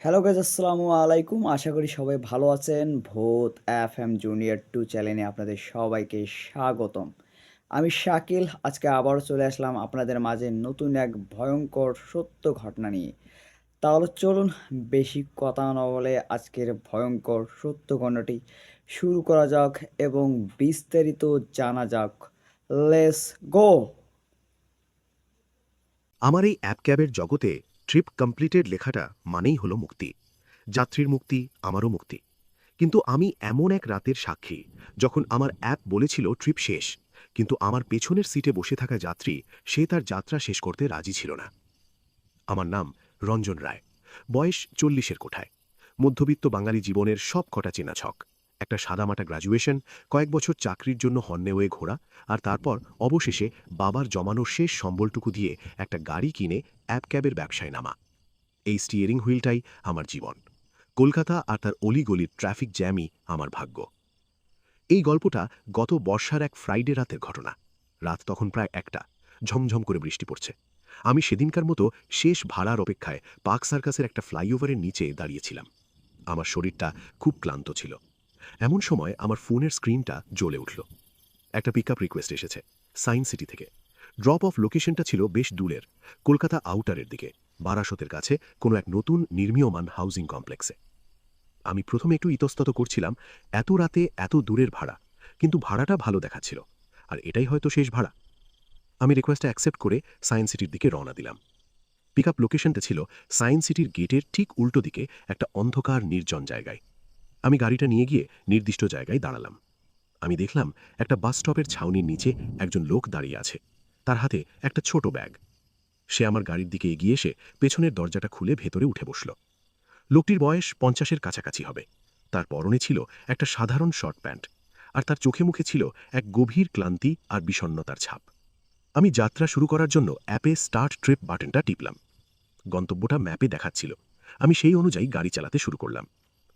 Hello guys আসসালামু আলাইকুম। আশা করি সবাই ভালো আছেন। ভূত এফএম জুনিয়র 2 চ্যানেলে আপনাদের সবাইকে স্বাগতম। আমি শাকিল আজকে আবারও চলে আসলাম আপনাদের মাঝে নতুন এক ভয়ঙ্কর সত্য ঘটনা নিয়ে। তাহলে চলুন বেশি কথা না বলে আজকের ভয়ঙ্কর সত্য ঘটনাটি শুরু করা যাক এবং বিস্তারিত জানা যাক। Let's go! আমার এই অ্যাপ ক্যাবের জগতে ট্রিপ কমপ্লিটেড লেখাটা মানেই হলো মুক্তি। যাত্রীর মুক্তি, আমারও মুক্তি। কিন্তু আমি এমন এক রাতের সাক্ষী যখন আমার অ্যাপ বলেছিল ট্রিপ শেষ, কিন্তু আমার পেছনের সিটে বসে থাকা যাত্রী সে তার যাত্রা শেষ করতে রাজি ছিল না। আমার নাম রঞ্জন রায়, বয়স 40-এর কোঠায়, মধ্যবিত্ত বাঙালি জীবনের সব কটা চেনা ছক। একটা সাদামাটা গ্র্যাজুয়েশন, কয়েক বছর চাকরির জন্য হন্যে হয়ে ঘোরা, আর তারপর অবশেষে বাবার জমানো শেষ সম্বলটুকু দিয়ে একটা গাড়ি কিনে অ্যাপ ক্যাবের ব্যবসায় নামা। এই স্টিয়ারিং হুইলটাই আমার জীবন। কলকাতা আর তার অলিগলির ট্রাফিক জ্যামই আমার ভাগ্য। এই গল্পটা গত বর্ষার এক ফ্রাইডে রাতের ঘটনা। রাত তখন প্রায় 1টা, ঝমঝম করে বৃষ্টি পড়ছে। আমি সেদিনকার মতো শেষ ভাড়ার অপেক্ষায় পার্ক সার্কাসের একটা ফ্লাইওভারের নিচে দাঁড়িয়েছিলাম। আমার শরীরটা খুব ক্লান্ত ছিল। এমন সময় আমার ফোনের স্ক্রিনটা জ্বলে উঠল। একটা পিকআপ রিকোয়েস্ট এসেছে, সায়েন্স সিটি থেকে। ড্রপ অফ লোকেশনটা ছিল বেশ দূরের, কলকাতা আউটারের দিকে, বারাসতের কাছে কোনো এক নতুন নির্মীয়মান হাউজিং কমপ্লেক্সে। আমি প্রথমে একটু ইতস্তত করছিলাম, এত রাতে এত দূরের ভাড়া, কিন্তু ভাড়াটা ভালো দেখাচ্ছিল, আর এটাই হয়তো শেষ ভাড়া। আমি রিকোয়েস্টটা অ্যাকসেপ্ট করে সায়েন্স সিটির দিকে রওনা দিলাম। পিকআপ লোকেশনটা ছিল সায়েন্স সিটির গেটের ঠিক উল্টো দিকে একটা অন্ধকার নির্জন জায়গায়। আমি গাড়িটা নিয়ে গিয়ে নির্দিষ্ট জায়গায় দাঁড়ালাম। আমি দেখলাম একটা বাস স্টপের ছাউনির নিচে একজন লোক দাঁড়িয়ে আছে, তার হাতে একটা ছোট ব্যাগ। সে আমার গাড়ির দিকে এগিয়ে এসে পেছনের দরজাটা খুলে ভেতরে উঠে বসল। লোকটির বয়স 50-এর কাছাকাছি হবে। তার পরনে ছিল একটা সাধারণ শর্ট প্যান্ট, আর তার চোখে মুখে ছিল এক গভীর ক্লান্তি আর বিষণ্ণতার ছাপ। আমি যাত্রা শুরু করার জন্য অ্যাপে স্টার্ট ট্রিপ বাটনটা টিপলাম। গন্তব্যটা ম্যাপে দেখাচ্ছিল। আমি সেই অনুযায়ী গাড়ি চালাতে শুরু করলাম,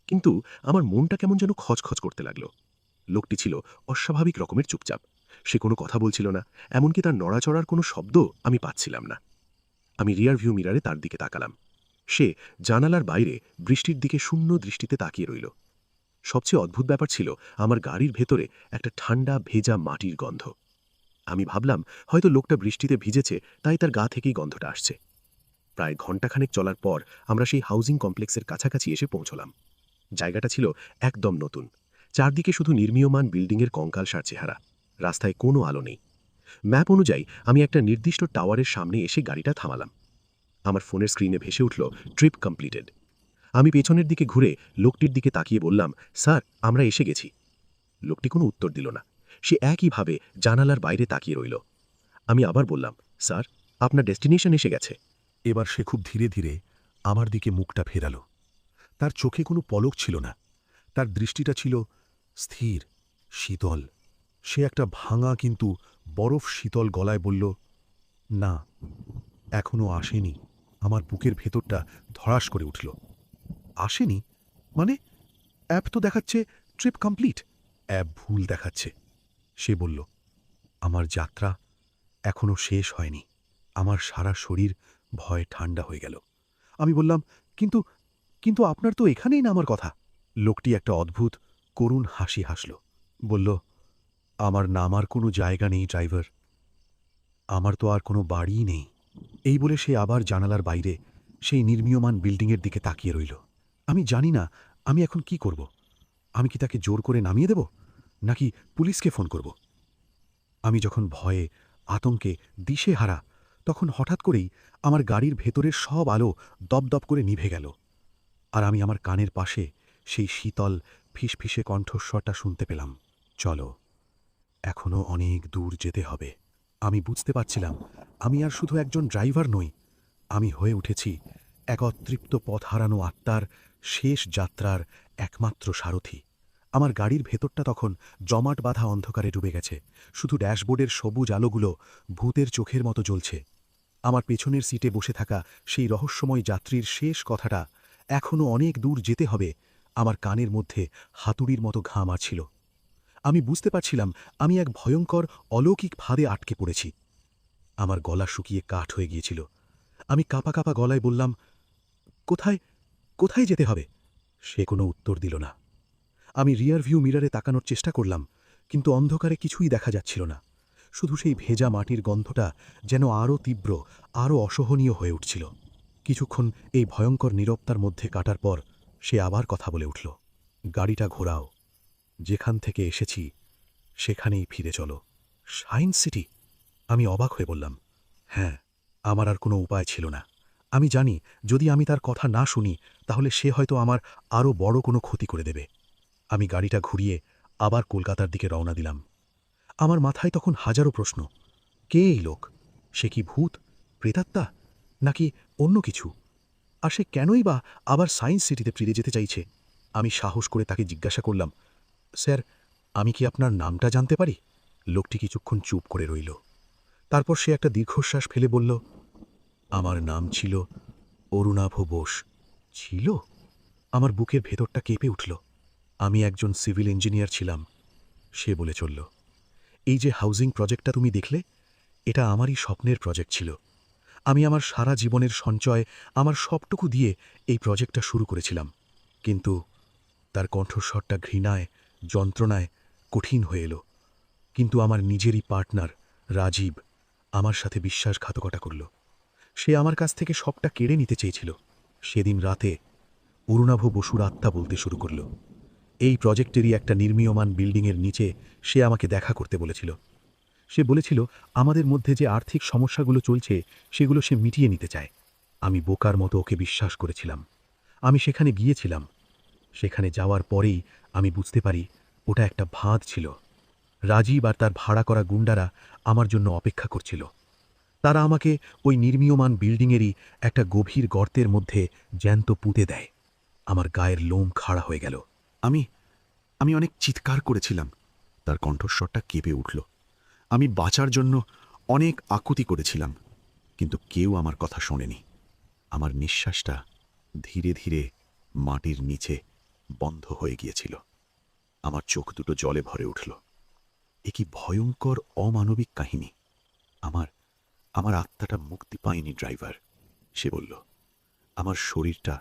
কিন্তু আমার মনটা কেমন যেন খচখচ করতে লাগলো। লোকটি ছিল অস্বাভাবিক রকমের চুপচাপ। সে কোনো কথা বলছিল না, এমনকি তার নড়াচড়ার কোনো শব্দ আমি পাচ্ছিলাম না। আমি রিয়ার ভিউ মিরারে তার দিকে তাকালাম। সে জানালার বাইরে বৃষ্টির দিকে শূন্য দৃষ্টিতে তাকিয়ে রইল। সবচেয়ে অদ্ভুত ব্যাপার ছিল আমার গাড়ির ভেতরে একটা ঠান্ডা ভেজা মাটির গন্ধ। আমি ভাবলাম হয়তো লোকটা বৃষ্টিতে ভিজেছে, তাই তার গা থেকেই গন্ধটা আসছে। প্রায় ঘণ্টাখানেক চলার পর আমরা সেই হাউজিং কমপ্লেক্সের কাছাকাছি এসে পৌঁছলাম। জায়গাটা ছিল একদম নতুন। চারদিকে শুধু নির্মীয়মান বিল্ডিংয়ের কঙ্কালসার চেহারা। রাস্তায় কোনো আলো নেই। ম্যাপ অনুযায়ী আমি একটা নির্দিষ্ট টাওয়ারের সামনে এসে গাড়িটা থামালাম। আমার ফোনের স্ক্রিনে ভেসে উঠল ট্রিপ কমপ্লিটেড। আমি পেছনের দিকে ঘুরে লোকটির দিকে তাকিয়ে বললাম, স্যার, আমরা এসে গেছি। লোকটি কোনো উত্তর দিল না। সে একইভাবে জানালার বাইরে তাকিয়ে রইল। আমি আবার বললাম, স্যার, আপনার ডেস্টিনেশন এসে গেছে। এবার সে খুব ধীরে ধীরে আমার দিকে মুখটা ফেরাল। তার চোখে কোনো পলক ছিল না। তার দৃষ্টিটা ছিল স্থির, শীতল। সে একটা ভাঙা কিন্তু বরফ শীতল গলায় বলল, না, এখনো আসেনি। আমার বুকের ভেতরটা ধড়াস করে উঠল। আসেনি মানে? অ্যাপ তো দেখাচ্ছে ট্রিপ কমপ্লিট। অ্যাপ ভুল দেখাচ্ছে। সে বলল, আমার যাত্রা এখনো শেষ হয়নি। আমার সারা শরীর ভয়ে ঠান্ডা হয়ে গেল। আমি বললাম, কিন্তু কিন্তু আপনার তো এখানেই নামার কথা। লোকটি একটা অদ্ভুত করুণ হাসি হাসল। বলল, আমার নামার কোনো জায়গা নেই ড্রাইভার। আমার তো আর কোনো বাড়িই নেই। এই বলে সে আবার জানালার বাইরে সেই নির্মীয়মান বিল্ডিংয়ের দিকে তাকিয়ে রইল। আমি জানি না আমি এখন কি করব। আমি কি তাকে জোর করে নামিয়ে দেব, নাকি পুলিশকে ফোন করব? আমি যখন ভয়ে আতঙ্কে দিশেহারা, তখন হঠাৎ করেই আমার গাড়ির ভেতরের সব আলো দপদপ করে নিভে গেল। আর আমি আমার কানের পাশে সেই শীতল ফিসফিসে কণ্ঠস্বরটা শুনতে পেলাম, চলো, এখনো অনেক দূর যেতে হবে। আমি বুঝতে পারছিলাম আমি আর শুধু একজন ড্রাইভার নই, আমি হয়ে উঠেছি এক অতৃপ্ত পথ হারানো আত্মার শেষ যাত্রার একমাত্র সারথি। আমার গাড়ির ভেতরটা তখন জমাট বাঁধা অন্ধকারে ডুবে গেছে। শুধু ড্যাশবোর্ডের সবুজ আলোগুলো ভূতের চোখের মতো জ্বলছে। আমার পেছনের সিটে বসে থাকা সেই রহস্যময় যাত্রীর শেষ কথাটা, এখনো অনেক দূর যেতে হবে, আমার কানের মধ্যে হাতুড়ির মতো ঘা মারছিল। আমি বুঝতে পারছিলাম আমি এক ভয়ঙ্কর অলৌকিক ফাঁদে আটকে পড়েছি। আমার গলা শুকিয়ে কাঠ হয়ে গিয়েছিল। আমি কাঁপা কাঁপা গলায় বললাম, কোথায় কোথায় যেতে হবে? সে কোনো উত্তর দিল না। আমি রিয়ার ভিউ মিরারে তাকানোর চেষ্টা করলাম, কিন্তু অন্ধকারে কিছুই দেখা যাচ্ছিল না। শুধু সেই ভেজা মাটির গন্ধটা যেন আরও তীব্র, আরও অসহনীয় হয়ে উঠছিল। কিছুক্ষণ এই ভয়ঙ্কর নীরবতার মধ্যে কাটার পর সে আবার কথা বলে উঠল। গাড়িটা ঘোরাও। যেখান থেকে এসেছি সেখানেই ফিরে চলো। Science city? আমি অবাক হয়ে বললাম, হ্যাঁ। আমার আর কোনো উপায় ছিল না। আমি জানি যদি আমি তার কথা না শুনি তাহলে সে হয়তো আমার আরও বড় কোনো ক্ষতি করে দেবে। আমি গাড়িটা ঘুরিয়ে আবার কলকাতার দিকে রওনা দিলাম। আমার মাথায় তখন হাজারো প্রশ্ন। কে এই লোক? সে কি ভূত, প্রেতাত্মা, নাকি অন্য কিছু? আর সে কেনই বা আবার সায়েন্স সিটিতে ফিরে যেতে চাইছে? আমি সাহস করে তাকে জিজ্ঞাসা করলাম, স্যার, আমি কি আপনার নামটা জানতে পারি? লোকটি কিছুক্ষণ চুপ করে রইল। তারপর সে একটা দীর্ঘশ্বাস ফেলে বলল, আমার নাম ছিল অরুণাভ বোস। ছিল? আমার বুকের ভেতরটা কেঁপে উঠল। আমি একজন সিভিল ইঞ্জিনিয়ার ছিলাম। সে বলে চলল, এই যে হাউজিং প্রজেক্টটা তুমি দেখলে, এটা আমারই স্বপ্নের প্রজেক্ট ছিল। আমি আমার সারা জীবনের সঞ্চয়, আমার সবটুকু দিয়ে এই প্রজেক্টটা শুরু করেছিলাম। কিন্তু তার কণ্ঠস্বরটা ঘৃণায়, যন্ত্রণায় কঠিন হয়ে এলো। কিন্তু আমার নিজেরই পার্টনার রাজীব আমার সাথে বিশ্বাসঘাতকতা করল। সে আমার কাছ থেকে সবটা কেড়ে নিতে চেয়েছিল। সেদিন রাতে অরুণাভ বসুর আত্মা বলতে শুরু করল। এই প্রজেক্টেরই একটা নির্মীয়মান বিল্ডিংয়ের নিচে সে আমাকে দেখা করতে বলেছিল। সে বলেছিল আমাদের মধ্যে যে আর্থিক সমস্যাগুলো চলছে সেগুলো সে মিটিয়ে নিতে চায়। আমি বোকার মতো ওকে বিশ্বাস করেছিলাম। আমি সেখানে গিয়েছিলাম। সেখানে যাওয়ার পরেই আমি বুঝতে পারি ওটা একটা ফাঁদ ছিল। রাজীব আর তার ভাড়া করা গুন্ডারা আমার জন্য অপেক্ষা করছিল। তারা আমাকে ওই নির্মীয়মান বিল্ডিংয়েরই একটা গভীর গর্তের মধ্যে জ্যান্ত পুঁতে দেয়। আমার গায়ের লোম খাড়া হয়ে গেল। আমি অনেক চিৎকার করেছিলাম। তার কণ্ঠস্বরটা কেঁপে উঠল। আমি বাঁচার জন্য অনেক আকুতি করেছিলাম, কিন্তু কেউ আমার কথা শোনেনি। আমার নিঃশ্বাসটা ধীরে ধীরে মাটির নিচে বন্ধ হয়ে গিয়েছিল। আমার চোখ দুটো জলে ভরে উঠল। এ কি ভয়ঙ্কর অমানবিক কাহিনী! আমার আমার আত্মাটা মুক্তি পায়নি, ড্রাইভার, সে বলল। আমার শরীরটা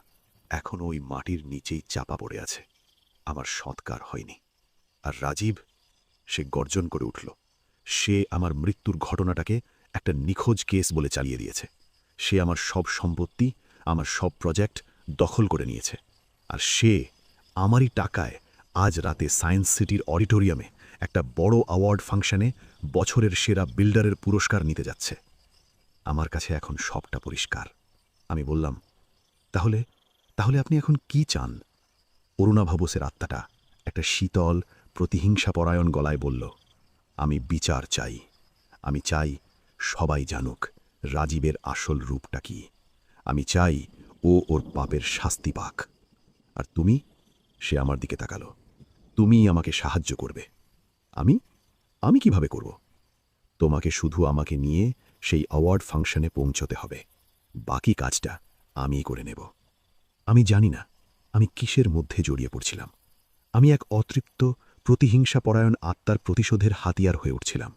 এখনো ওই মাটির নিচেই চাপা পড়ে আছে। আমার সৎকার হয়নি। আর রাজীব, সে গর্জন করে উঠল। সে আমার মৃত্যুর ঘটনাটাকে একটা নিখোঁজ কেস বলে চালিয়ে দিয়েছে। সে আমার সব সম্পত্তি, আমার সব প্রজেক্ট দখল করে নিয়েছে। আর সে আমারই টাকায় আজ রাতে সায়েন্স সিটির অডিটোরিয়ামে একটা বড় অ্যাওয়ার্ড ফাংশনে বছরের সেরা বিল্ডারের পুরস্কার নিতে যাচ্ছে। আমার কাছে এখন সবটা পরিষ্কার। আমি বললাম, তাহলে তাহলে আপনি এখন কি চান? অরুণাভ বোসের আত্মাটা একটা শীতল, প্রতিহিংসাপরায়ণ গলায় বলল, আমি বিচার চাই। আমি চাই সবাই জানুক রাজীবের আসল রূপটা কি। আমি চাই ও ওর পাপের শাস্তি পাক। আর তুমি? সে আমার দিকে তাকালো। তুমিই আমাকে সাহায্য করবে। আমি আমি কিভাবে করব? তোমাকে শুধু আমাকে নিয়ে সেই অ্যাওয়ার্ড ফাংশনে পৌঁছতে হবে। বাকি কাজটা আমিই করে নেব। আমি জানি না আমি কিসের মধ্যে জড়িয়ে পড়ছিলাম। আমি এক অতৃপ্ত, প্রতিহিংসাপরায়ণ আত্মার প্রতিশোধের হাতিয়ার হয়ে উঠছিলাম।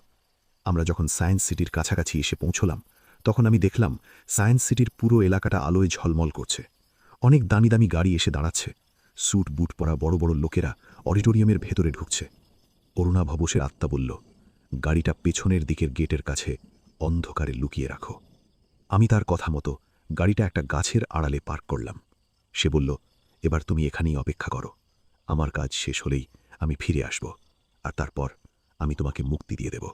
আমরা যখন সায়েন্স সিটির কাছাকাছি এসে পৌঁছলাম, তখন আমি দেখলাম সায়েন্স সিটির পুরো এলাকাটা আলোয় ঝলমল করছে। অনেক দামি দামি গাড়ি এসে দাঁড়াচ্ছে। স্যুট বুট পরা বড় বড় লোকেরা অডিটোরিয়ামের ভেতরে ঢুকছে। অরুণাভ বোসের আত্মা বলল, গাড়িটা পেছনের দিকের গেটের কাছে অন্ধকারে লুকিয়ে রাখো। আমি তার কথা মতো গাড়িটা একটা গাছের আড়ালে পার্ক করলাম। সে বলল, এবার তুমি এখানেই অপেক্ষা করো। আমার কাজ শেষ হলেই আমি ফিরে আসব, আর তারপর আমি তোমাকে মুক্তি দিয়ে দেব।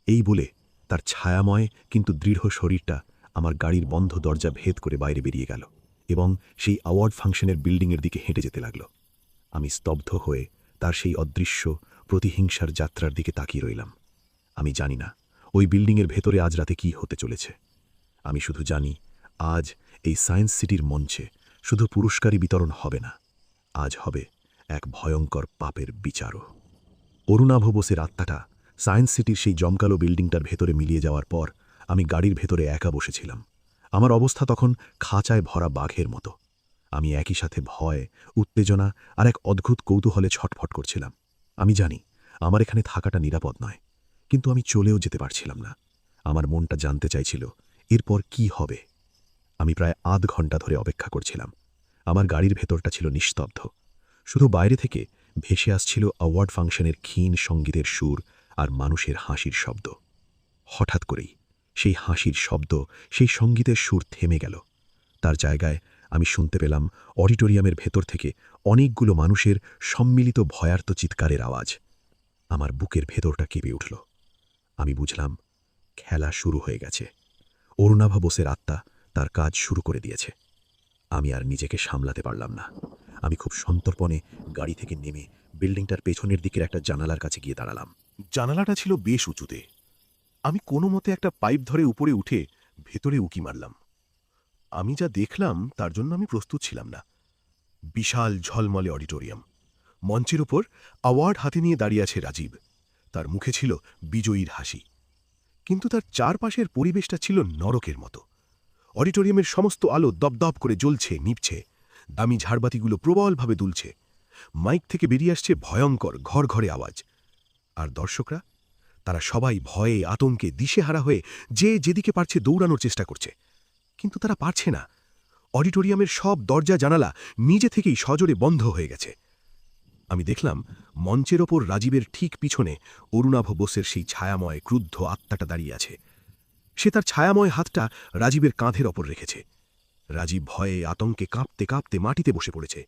এই বলে তার ছায়াময় কিন্তু দৃঢ় শরীরটা আমার গাড়ির বন্ধ দরজা ভেদ করে বাইরে বেরিয়ে গেল এবং সেই অ্যাওয়ার্ড ফাংশনের বিল্ডিংয়ের দিকে হেঁটে যেতে লাগল। আমি স্তব্ধ হয়ে তার সেই অদৃশ্য প্রতিহিংসার যাত্রার দিকে তাকিয়ে রইলাম। আমি জানি না ওই বিল্ডিংয়ের ভেতরে আজ রাতে কি হতে চলেছে। আমি শুধু জানি, আজ এই সায়েন্স সিটির মঞ্চে শুধু পুরস্কারই বিতরণ হবে না, আজ হবে এক ভয়ঙ্কর পাপের বিচারও। অরুণাভ বোসের আত্মাটা সায়েন্স সিটির সেই জমকালো বিল্ডিংটার ভেতরে মিলিয়ে যাওয়ার পর আমি গাড়ির ভেতরে একা বসেছিলাম। আমার অবস্থা তখন খাঁচায় ভরা বাঘের মতো। আমি একই সাথে ভয়, উত্তেজনা আর এক অদ্ভুত কৌতূহলে ছটফট করছিলাম। আমি জানি আমার এখানে থাকাটা নিরাপদ নয়, কিন্তু আমি চলেও যেতে পারছিলাম না। আমার মনটা জানতে চাইছিল এরপর কি হবে। আমি প্রায় আধ ঘন্টা ধরে অপেক্ষা করছিলাম। আমার গাড়ির ভেতরটা ছিল নিস্তব্ধ। শুধু বাইরে থেকে ভেসে আসছিল অ্যাওয়ার্ড ফাংশনের ক্ষীণ সঙ্গীতের সুর আর মানুষের হাসির শব্দ। হঠাৎ করেই সেই হাসির শব্দ, সেই সঙ্গীতের সুর থেমে গেল। তার জায়গায় আমি শুনতে পেলাম অডিটোরিয়ামের ভেতর থেকে অনেকগুলো মানুষের সম্মিলিত ভয়ার্ত চিৎকারের আওয়াজ। আমার বুকের ভেতরটা কেঁপে উঠল। আমি বুঝলাম খেলা শুরু হয়ে গেছে। অরুণাভ বোসের আত্মা তার কাজ শুরু করে দিয়েছে। আমি আর নিজেকে সামলাতে পারলাম না। আমি খুব সন্তর্পণে গাড়ি থেকে নেমে বিল্ডিংটার পেছনের দিকের একটা জানালার কাছে গিয়ে দাঁড়ালাম। জানালাটা ছিল বেশ উঁচুতে। আমি কোনো মতে একটা পাইপ ধরে উপরে উঠে ভেতরে উকি মারলাম। আমি যা দেখলাম তার জন্য আমি প্রস্তুত ছিলাম না। বিশাল ঝলমলে অডিটোরিয়াম, মঞ্চের ওপর অ্যাওয়ার্ড হাতে নিয়ে দাঁড়িয়ে আছে রাজীব। তার মুখে ছিল বিজয়ীর হাসি, কিন্তু তার চারপাশের পরিবেশটা ছিল নরকের মতো। অডিটোরিয়ামের সমস্ত আলো দপদপ করে জ্বলছে, নিভছে। দামি ঝাড়বাতিগুলো প্রবলভাবে দুলছে। মাইক থেকে বেরিয়ে আসছে ভয়ঙ্কর ঘর ঘরে আওয়াজ। আর দর্শকরা, তারা সবাই ভয়ে আতঙ্কে দিশেহারা হয়ে যে যেদিকে পারছে দৌড়ানোর চেষ্টা করছে, কিন্তু তারা পারছে না। অডিটোরিয়ামের সব দরজা জানালা নিজে থেকেই সজোরে বন্ধ হয়ে গেছে। আমি দেখলাম মঞ্চের ওপর রাজীবের ঠিক পিছনে অরুণাভ বোসের সেই ছায়াময় ক্রুদ্ধ আত্মাটা দাঁড়িয়ে আছে। সে তার ছায়াময় হাতটা রাজীবের কাঁধের ওপর রেখেছে। রাজীব ভয়ে আতঙ্কে কাঁপতে কাঁপতে মাটিতে বসে পড়েছে।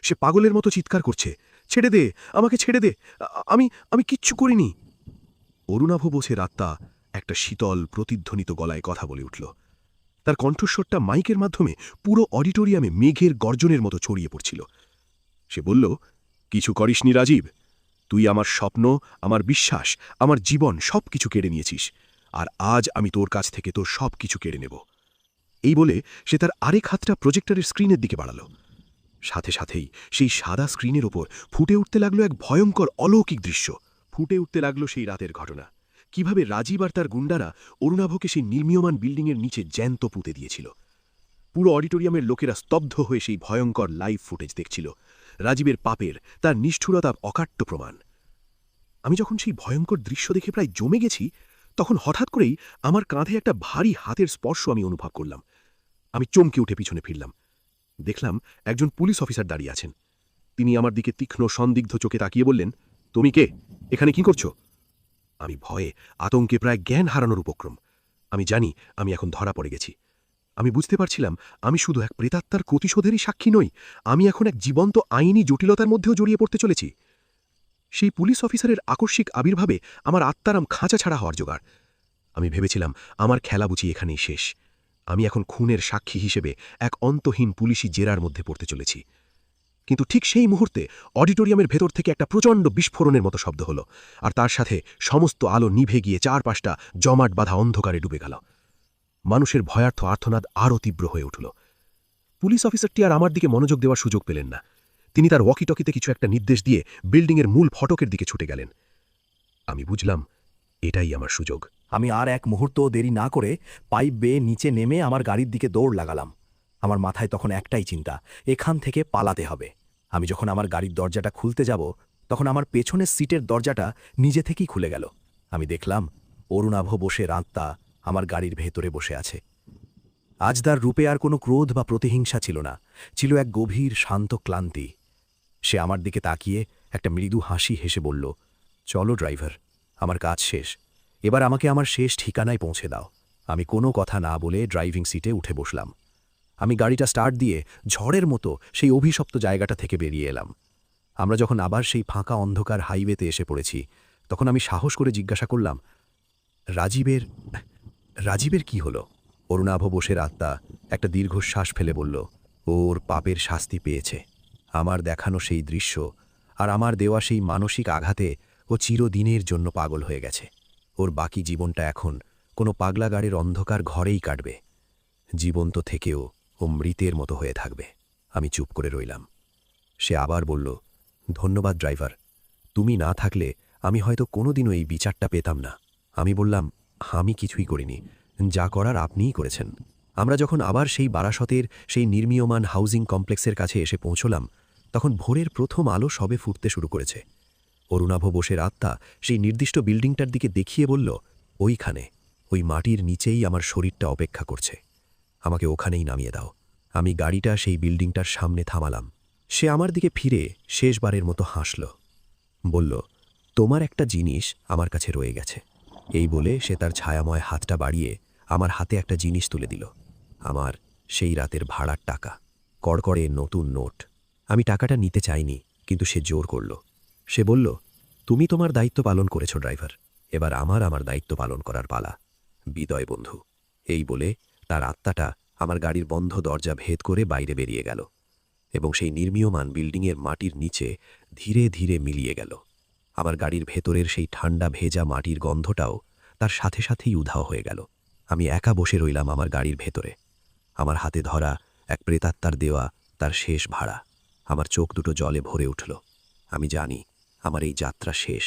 সে পাগলের মতো চিৎকার করছে, ছেড়ে দে, আমাকে ছেড়ে দে, আমি আমি কিচ্ছু করিনি। অরুণাভ বোসের আত্মা একটা শীতল প্রতিধ্বনিত গলায় কথা বলে উঠল। তার কণ্ঠস্বরটা মাইকের মাধ্যমে পুরো অডিটোরিয়ামে মেঘের গর্জনের মতো ছড়িয়ে পড়ছিল। সে বলল, কিছু করিসনি রাজীব। তুই আমার স্বপ্ন, আমার বিশ্বাস, আমার জীবন সব কিছু কেড়ে নিয়েছিস, আর আজ আমি তোর কাছ থেকে তোর সব কিছু কেড়ে নেব। এই বলে সে তার আরেক হাতটা প্রজেক্টরের স্ক্রিনের দিকে বাড়াল। সাথে সাথেই সেই সাদা স্ক্রিনের ওপর ফুটে উঠতে লাগলো এক ভয়ঙ্কর অলৌকিক দৃশ্য। ফুটে উঠতে লাগলো সেই রাতের ঘটনা, কিভাবে রাজীব আর তার গুন্ডারা অরুণাভকে সেই নির্মীয়মান বিল্ডিংয়ের নিচে জ্যান্ত পুঁতে দিয়েছিল। পুরো অডিটোরিয়ামের লোকেরা স্তব্ধ হয়ে সেই ভয়ঙ্কর লাইভ ফুটেজ দেখছিল। রাজীবের পাপের, তার নিষ্ঠুরতার অকাট্য প্রমাণ। আমি যখন সেই ভয়ঙ্কর দৃশ্য দেখে প্রায় জমে গেছি, তখন হঠাৎ করেই আমার কাঁধে একটা ভারী হাতের স্পর্শ আমি অনুভব করলাম। আমি চমকে উঠে পিছনে ফিরলাম। দেখলাম একজন পুলিশ অফিসার দাঁড়িয়ে আছেন। তিনি আমার দিকে তীক্ষ্ণ সন্দিগ্ধ চোখে তাকিয়ে বললেন, তুমি কে? এখানে কি করছো? আমি ভয়ে আতঙ্কে প্রায় জ্ঞান হারানোর উপক্রম। আমি জানি আমি এখন ধরা পড়ে গেছি। আমি বুঝতে পারছিলাম আমি শুধু এক প্রেতাত্মার প্রতিশোধেরই সাক্ষী নই, আমি এখন এক জীবন্ত আইনি জটিলতার মধ্যেও জড়িয়ে পড়তে চলেছি। সেই পুলিশ অফিসারের আকস্মিক আবির্ভাবে আমার আত্মারাম খাঁচা ছাড়া হওয়ার জোগাড়। আমি ভেবেছিলাম আমার খেলা বুঝি এখানেই শেষ। আমি এখন খুনের সাক্ষী হিসেবে এক অন্তহীন পুলিশি জেরার মধ্যে পড়তে চলেছি। কিন্তু ঠিক সেই মুহূর্তে অডিটোরিয়ামের ভেতর থেকে একটা প্রচণ্ড বিস্ফোরণের মতো শব্দ হলো, আর তার সাথে সমস্ত আলো নিভে গিয়ে চারপাশটা জমাট বাঁধা অন্ধকারে ডুবে গেল। মানুষের ভয়ার্থ আর্তনাদ আরও তীব্র হয়ে উঠল। পুলিশ অফিসারটি আর আমার দিকে মনোযোগ দেওয়ার সুযোগ পেলেন না। তিনি তার ওয়াকিটকিতে কিছু একটা নির্দেশ দিয়ে বিল্ডিংয়ের মূল ফটকের দিকে ছুটে গেলেন। আমি বুঝলাম এটাই আমার সুযোগ। আমি আর এক মুহূর্ত দেরি না করে পাইপ বেয়ে নিচে নেমে আমার গাড়ির দিকে দৌড় লাগালাম। আমার মাথায় তখন একটাই চিন্তা, এখান থেকে পালাতে হবে। আমি যখন আমার গাড়ির দরজাটা খুলতে যাব, তখন আমার পেছনের সিটের দরজাটা নিজে থেকেই খুলে গেল। আমি দেখলাম অরুণাভ বোসের আত্মা আমার গাড়ির ভেতরে বসে আছে। আজ তার রূপে আর কোনো ক্রোধ বা প্রতিহিংসা ছিল না, ছিল এক গভীর শান্ত ক্লান্তি। সে আমার দিকে তাকিয়ে একটা মৃদু হাসি হেসে বলল, চলো ড্রাইভার, আমার কাজ শেষ, এবার আমাকে আমার শেষ ঠিকানায় পৌঁছে দাও। আমি কোনো কথা না বলে ড্রাইভিং সিটে উঠে বসলাম। আমি গাড়িটা স্টার্ট দিয়ে ঝড়ের মতো সেই অভিশপ্ত জায়গাটা থেকে বেরিয়ে এলাম। আমরা যখন আবার সেই ফাঁকা অন্ধকার হাইওয়েতে এসে পড়েছি, তখন আমি সাহস করে জিজ্ঞাসা করলাম, রাজীবের কি হলো? অরুণাভ বোসের আত্মা একটা দীর্ঘশ্বাস ফেলে বলল, ওর পাপের শাস্তি পেয়েছে। আমার দেখানো সেই দৃশ্য আর আমার দেওয়া সেই মানসিক আঘাতে ও চিরদিনের জন্য পাগল হয়ে গেছে। ওর বাকি জীবনটা এখন কোনো পাগলাগাড়ের অন্ধকার ঘরেই কাটবে। জীবন্ত থেকেও ও মৃতের মতো হয়ে থাকবে। আমি চুপ করে রইলাম। সে আবার বলল, ধন্যবাদ ড্রাইভার, তুমি না থাকলে আমি হয়তো কোনোদিনও এই বিচারটা পেতাম না। আমি বললাম, আমি কিছুই করিনি, যা করার আপনিই করেছেন। আমরা যখন আবার সেই বারাসতের সেই নির্মীয়মান হাউজিং কমপ্লেক্সের কাছে এসে পৌঁছলাম, তখন ভোরের প্রথম আলো সবে ফুটতে শুরু করেছে। অরুণাভ বোসের আত্মা সেই নির্দিষ্ট বিল্ডিংটার দিকে দেখিয়ে বলল, ওইখানে, ওই মাটির নিচেই আমার শরীরটা অপেক্ষা করছে, আমাকে ওখানেই নামিয়ে দাও। আমি গাড়িটা সেই বিল্ডিংটার সামনে থামালাম। সে আমার দিকে ফিরে শেষবারের মতো হাসল, বলল, তোমার একটা জিনিস আমার কাছে রয়ে গেছে। এই বলে সে তার ছায়াময় হাতটা বাড়িয়ে আমার হাতে একটা জিনিস তুলে দিল। আমার সেই রাতের ভাড়ার টাকা, কড়কড়ে নতুন নোট। আমি টাকাটা নিতে চাইনি, কিন্তু সে জোর করল। সে বলল, তুমি তোমার দায়িত্ব পালন করেছ ড্রাইভার, এবার আমার দায়িত্ব পালন করার পালা। বিদায় বন্ধু। এই বলে তার আত্মাটা আমার গাড়ির বন্ধ দরজা ভেদ করে বাইরে বেরিয়ে গেল এবং সেই নির্মীয়মান বিল্ডিংয়ের মাটির নিচে ধীরে ধীরে মিলিয়ে গেল। আমার গাড়ির ভেতরের সেই ঠান্ডা ভেজা মাটির গন্ধটাও তার সাথে সাথেই উধাও হয়ে গেল। আমি একা বসে রইলাম আমার গাড়ির ভেতরে, আমার হাতে ধরা এক প্রেতাত্মার দেওয়া তার শেষ ভাড়া। আমার চোখ দুটো জলে ভরে উঠল। আমি জানি আমার এই যাত্রা শেষ,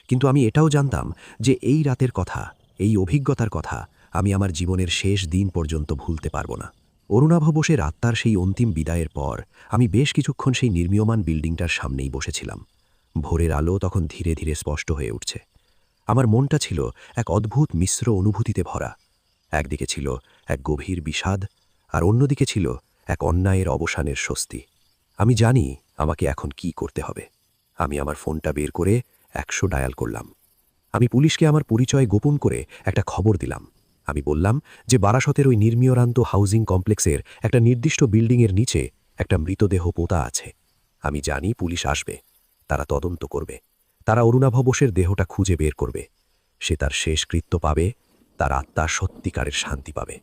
কিন্তু আমি এটাও জানতাম যে এই রাতের কথা, এই অভিজ্ঞতার কথা আমি আমার জীবনের শেষ দিন পর্যন্ত ভুলতে পারব না। অরুণাভ বোসের আত্মার সেই অন্তিম বিদায়ের পর আমি বেশ কিছুক্ষণ সেই নির্মীয়মান বিল্ডিংটার সামনেই বসেছিলাম। ভোরের আলো তখন ধীরে ধীরে স্পষ্ট হয়ে উঠছে। আমার মনটা ছিল এক অদ্ভুত মিশ্র অনুভূতিতে ভরা। একদিকে ছিল এক গভীর বিষাদ, আর অন্যদিকে ছিল এক অন্যায়ের অবসানের স্বস্তি। আমি জানি আমাকে এখন কি করতে হবে। আমি আমার ফোনটা বের করে 100 ডায়াল করলাম। আমি পুলিশকে আমার পরিচয় গোপন করে একটা খবর দিলাম। আমি বললাম যে বারাসতের ওই নির্মীয়রান্ত হাউজিং কমপ্লেক্সের একটা নির্দিষ্ট বিল্ডিংয়ের নিচে একটা মৃতদেহ পোতা আছে। আমি জানি পুলিশ আসবে, তারা তদন্ত করবে, তারা অরুণাভ বোসের দেহটা খুঁজে বের করবে। সে তার শেষ কৃত্য পাবে, তার আত্মা সত্যিকারের শান্তি পাবে।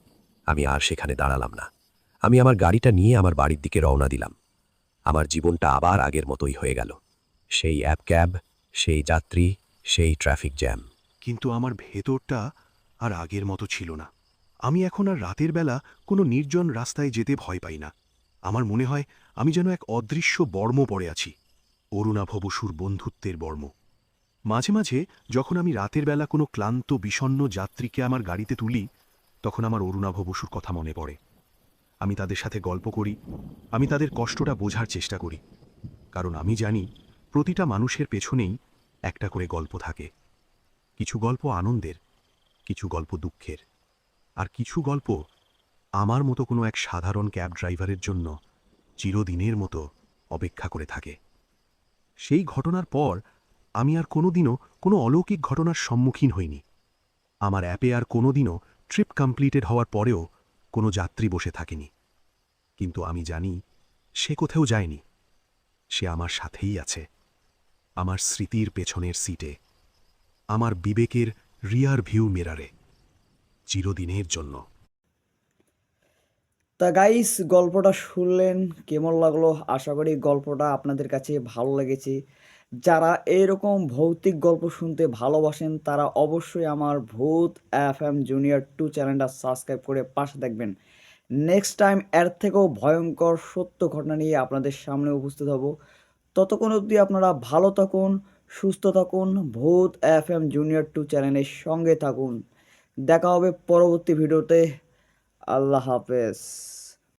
আমি আর সেখানে দাঁড়ালাম না। আমি আমার গাড়িটা নিয়ে আমার বাড়ির দিকে রওনা দিলাম। আমার জীবনটা আবার আগের মতোই হয়ে গেল। সেই অ্যাপ ক্যাব, সেই যাত্রী, সেই ট্রাফিক জ্যাম। কিন্তু আমার ভেতরটা আর আগের মতো ছিল না। আমি এখন আর রাতের বেলা কোনো নির্জন রাস্তায় যেতে ভয় পাই না। আমার মনে হয় আমি যেন এক অদৃশ্য বর্ম পরে আছি, অরুণাভ বসুর বন্ধুত্বের বর্ম। মাঝে মাঝে যখন আমি রাতের বেলা কোনো ক্লান্ত বিষণ্ণ যাত্রীকে আমার গাড়িতে তুলি, তখন আমার অরুণাভ বসুর কথা মনে পড়ে। আমি তাদের সাথে গল্প করি, আমি তাদের কষ্টটা বোঝার চেষ্টা করি, কারণ আমি জানি প্রতিটা মানুষের পেছনেই একটা করে গল্প থাকে। কিছু গল্প আনন্দের, কিছু গল্প দুঃখের, আর কিছু গল্প আমার মতো কোনো এক সাধারণ ক্যাব ড্রাইভারের জন্য চিরদিনের মতো অপেক্ষা করে থাকে। সেই ঘটনার পর আমি আর কোনোদিনও কোনো অলৌকিক ঘটনার সম্মুখীন হইনি। আমার অ্যাপে আর কোনোদিনও ট্রিপ কমপ্লিটেড হওয়ার পরেও কোনো যাত্রী বসে থাকেনি। কিন্তু আমি জানি সে কোথাও যায়নি, সে আমার সাথেই আছে, আমার স্মৃতির পেছনের সিটে, আমার বিবেকের রিয়ার ভিউ মিরারে, চিরদিনের জন্য। তা গাইস, গল্পটা শুনলেন, কেমন লাগলো? আশা করি গল্পটা আপনাদের কাছে ভালো লেগেছে। যারা এরকম ভৌতিক গল্প শুনতে ভালোবাসেন তারা অবশ্যই আমার ভূত FM জুনিয়র 2 চ্যানেলটা সাবস্ক্রাইব করে পাশে দেখবেন। নেক্সট টাইম এর থেকেও ভয়ঙ্কর সত্য ঘটনা নিয়ে আপনাদের সামনে উপস্থিত হব। ততক্ষণ অবধি আপনারা ভালো থাকুন, সুস্থ থাকুন, ভূত FM জুনিয়র 2 চ্যানেলের সঙ্গে থাকুন। দেখা হবে পরবর্তী ভিডিওতে। আল্লাহ হাফেজ।